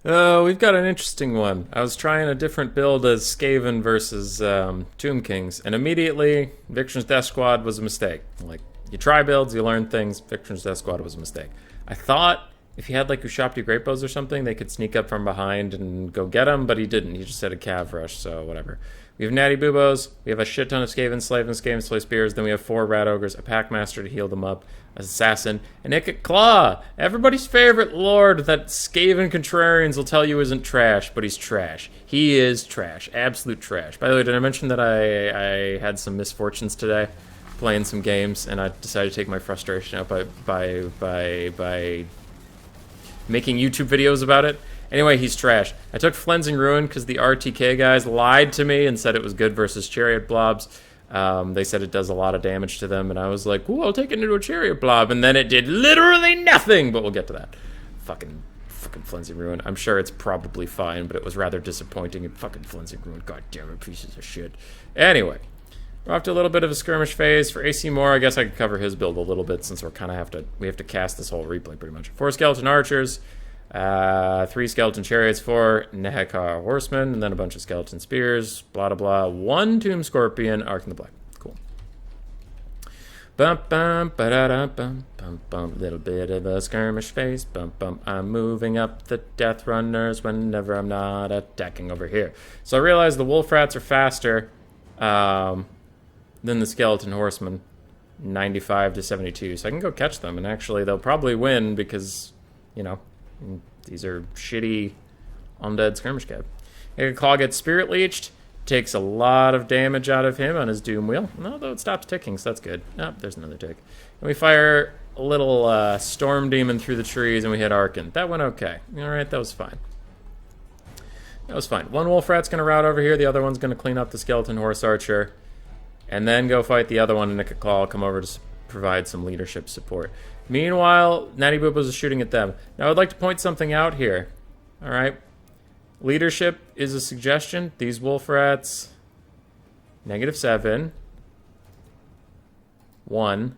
We've got an interesting one. I was trying a different build as Skaven versus Tomb Kings, and immediately Victor's Death Squad was a mistake. Like, you try builds, you learn things. Victor's Death Squad was a mistake. I thought if he had like Ushapti Great Bows or something, they could sneak up from behind and go get him, but he didn't. He just had a Cav Rush, so whatever. We have Natty Boobos, we have a shit ton of Skaven, Slavens, Skaven, Slay Spears, then we have 4 Rat Ogres, a Packmaster to heal them up, Assassin, and Ikit Claw, everybody's favorite lord that Skaven Contrarians will tell you isn't trash, but he's trash. He is trash. Absolute trash. By the way, did I mention that I had some misfortunes today playing some games, and I decided to take my frustration out by making YouTube videos about it? Anyway, he's trash. I took Flensing Ruin because the RTK guys lied to me and said it was good versus Chariot Blobs. They said it does a lot of damage to them, and I was like, ooh, I'll take it into a Chariot Blob, and then it did literally nothing, but we'll get to that. Fucking Flensing Ruin. I'm sure it's probably fine, but it was rather disappointing. And fucking Flensing Ruin, god damn it, pieces of shit. Anyway, we're off to a little bit of a skirmish phase. For AC Moore, I guess I could cover his build a little bit since we have to cast this whole replay pretty much. 4 Skeleton Archers, 3 Skeleton Chariots, 4 Nehekar Horsemen, and then a bunch of Skeleton Spears, blah, blah, blah. 1 Tomb Scorpion, Arc in the Black. Cool. Bum, bum, ba-da-da, bum, bum, bum. Little bit of a skirmish phase. Bum, bum. I'm moving up the Death Runners whenever I'm not attacking over here. So I realized the Wolf Rats are faster than the Skeleton Horsemen. 95 to 72. So I can go catch them, and actually they'll probably win because, you know, these are shitty undead skirmish cab. Claw gets Spirit Leeched. Takes a lot of damage out of him on his Doom Wheel. Although it stops ticking, so that's good. Oh, there's another tick. And we fire a little Storm Demon through the trees, and we hit Arkin. That went okay. Alright, that was fine. That was fine. 1 Wolf Rat's going to route over here. The other one's going to clean up the Skeleton Horse Archer. And then go fight the other one, and Nick Claw will come over to provide some leadership support. Meanwhile, Natty Boobos is shooting at them. Now, I'd like to point something out here. Alright? Leadership is a suggestion. These Wolf Rats, -7. 1.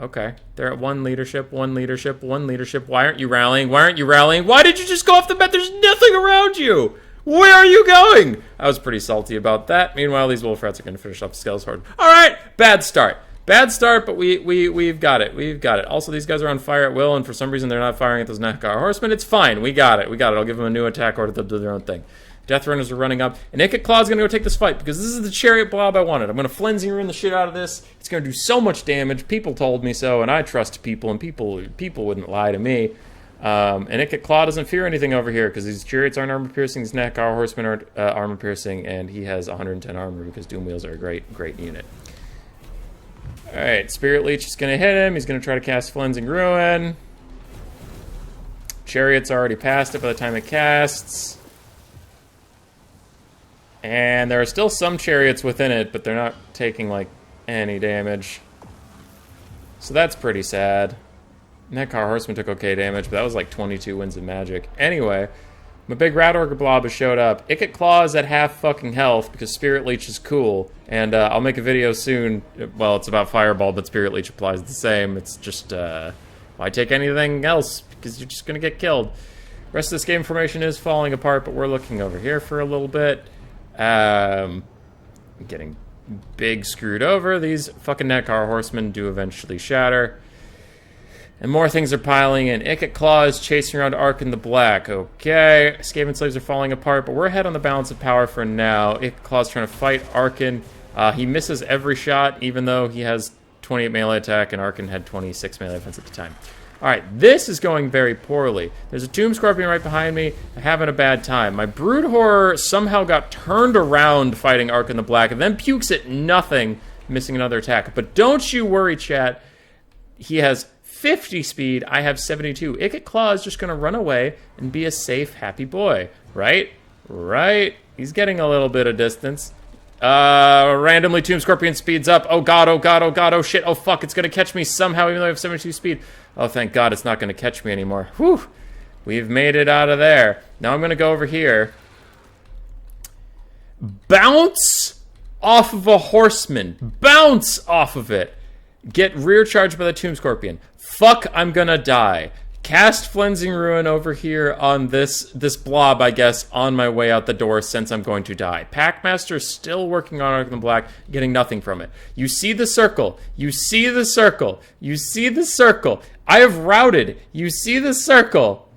Okay. They're at 1 leadership, 1 leadership, 1 leadership. Why aren't you rallying? Why aren't you rallying? Why did you just go off the bat? There's nothing around you! Where are you going? I was pretty salty about that. Meanwhile, these Wolf Rats are going to finish off the Skeleton Horde. Alright! Bad start. Bad start, but we've got it. We've got it. Also, these guys are on fire at will, and for some reason they're not firing at those Nehekar Horsemen. It's fine. We got it. We got it. I'll give them a new attack order. They'll do their own thing. Death Runners are running up. And Ikit Claw's going to go take this fight, because this is the Chariot Blob I wanted. I'm going to Flensing Ruin the shit out of this. It's going to do so much damage. People told me so, and I trust people, and people wouldn't lie to me. And Ikit Claw doesn't fear anything over here, because these Chariots aren't armor-piercing, these Nehekar Horsemen aren't armor-piercing, and he has 110 armor, because Doom Wheels are a great unit. Alright, Spirit Leech is going to hit him. He's going to try to cast Flensing Ruin. Chariot's already past it by the time it casts. And there are still some Chariots within it, but they're not taking, like, any damage. So that's pretty sad. Nehekar Horseman took okay damage, but that was like 22 Winds of Magic. Anyway, my big Rat Ogre Blob has showed up. Ikit Claw is at half fucking health because Spirit Leech is cool. And I'll make a video soon. Well, it's about Fireball, but Spirit Leech applies the same. It's just, why take anything else? Because you're just going to get killed. Rest of this game formation is falling apart, but we're looking over here for a little bit. Getting big screwed over. These fucking Nehekar Horsemen do eventually shatter. And more things are piling in. Ikit Claw is chasing around Ark in the Black. Okay. Skaven Slaves are falling apart, but we're ahead on the balance of power for now. Ikit Claw is trying to fight Arkin. He misses every shot, even though he has 28 melee attack, and Arkin had 26 melee defense at the time. Alright, this is going very poorly. There's a Tomb Scorpion right behind me. I'm having a bad time. My Brood Horror somehow got turned around fighting Ark in the Black, and then pukes at nothing, missing another attack. But don't you worry, chat. He has 50 speed, I have 72. Ikit Claw is just going to run away and be a safe, happy boy. Right? Right? He's getting a little bit of distance. Randomly Tomb Scorpion speeds up. Oh god, oh god, oh god, oh shit, oh fuck, it's going to catch me somehow even though I have 72 speed. Oh, thank god it's not going to catch me anymore. Whew! We've made it out of there. Now I'm going to go over here. Bounce off of a horseman. Bounce off of it. Get rear charged by the Tomb Scorpion. Fuck, I'm gonna die. Cast Flensing Ruin over here on this blob, I guess, on my way out the door since I'm going to die. Packmaster is still working on Arc in the Black, getting nothing from it. You see the circle. You see the circle. You see the circle. I have routed. You see the circle.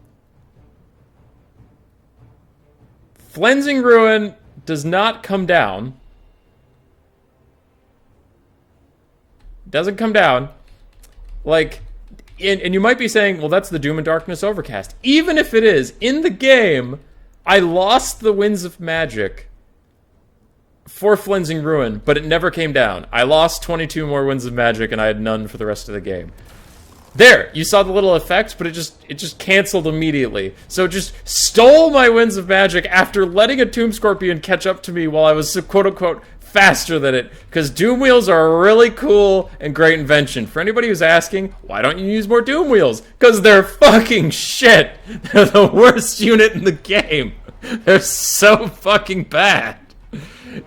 Flensing Ruin does not come down. Doesn't come down. Like, and you might be saying, well, that's the Doom and Darkness Overcast. Even if it is, in the game, I lost the Winds of Magic for Flensing Ruin, but it never came down. I lost 22 more Winds of Magic, and I had none for the rest of the game. There, you saw the little effect, but it just canceled immediately. So it just stole my Winds of Magic after letting a Tomb Scorpion catch up to me while I was quote-unquote faster than it, because Doom Wheels are a really cool and great invention. For anybody who's asking, why don't you use more Doom Wheels? Because they're fucking shit. They're the worst unit in the game. They're so fucking bad.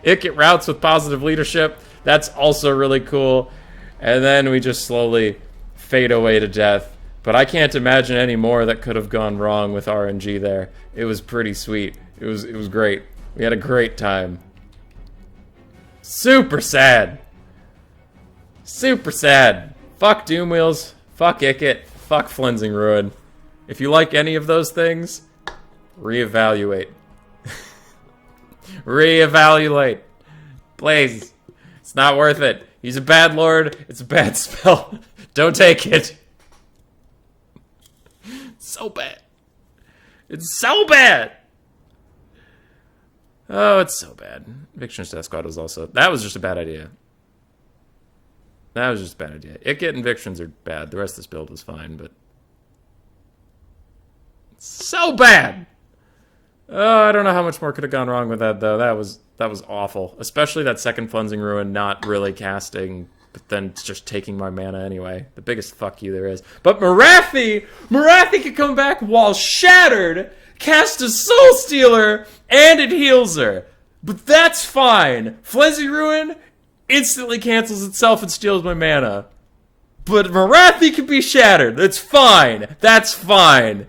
It get routes with positive leadership. That's also really cool. And then we just slowly fade away to death. But I can't imagine any more that could have gone wrong with RNG there. It was pretty sweet. It was great. We had a great time. Super sad. Super sad. Fuck Doom Wheels. Fuck Icket. Fuck Flensing Ruin. If you like any of those things, reevaluate. Reevaluate. Please. It's not worth it. He's a bad lord. It's a bad spell. Don't take it. It's so bad. It's so bad. Oh, it's so bad. Viction's Death Squad was also... That was just a bad idea. That was just a bad idea. Icket and Victions are bad. The rest of this build was fine, but... So bad! Oh, I don't know how much more could have gone wrong with that, though. That was awful. Especially that second Flensing Ruin not really casting, but then just taking my mana anyway. The biggest fuck you there is. But Morathi could come back while shattered, cast a Soul Stealer, and it heals her. But that's fine. Flensing Ruin instantly cancels itself and steals my mana. But Morathi can be shattered. That's fine. That's fine.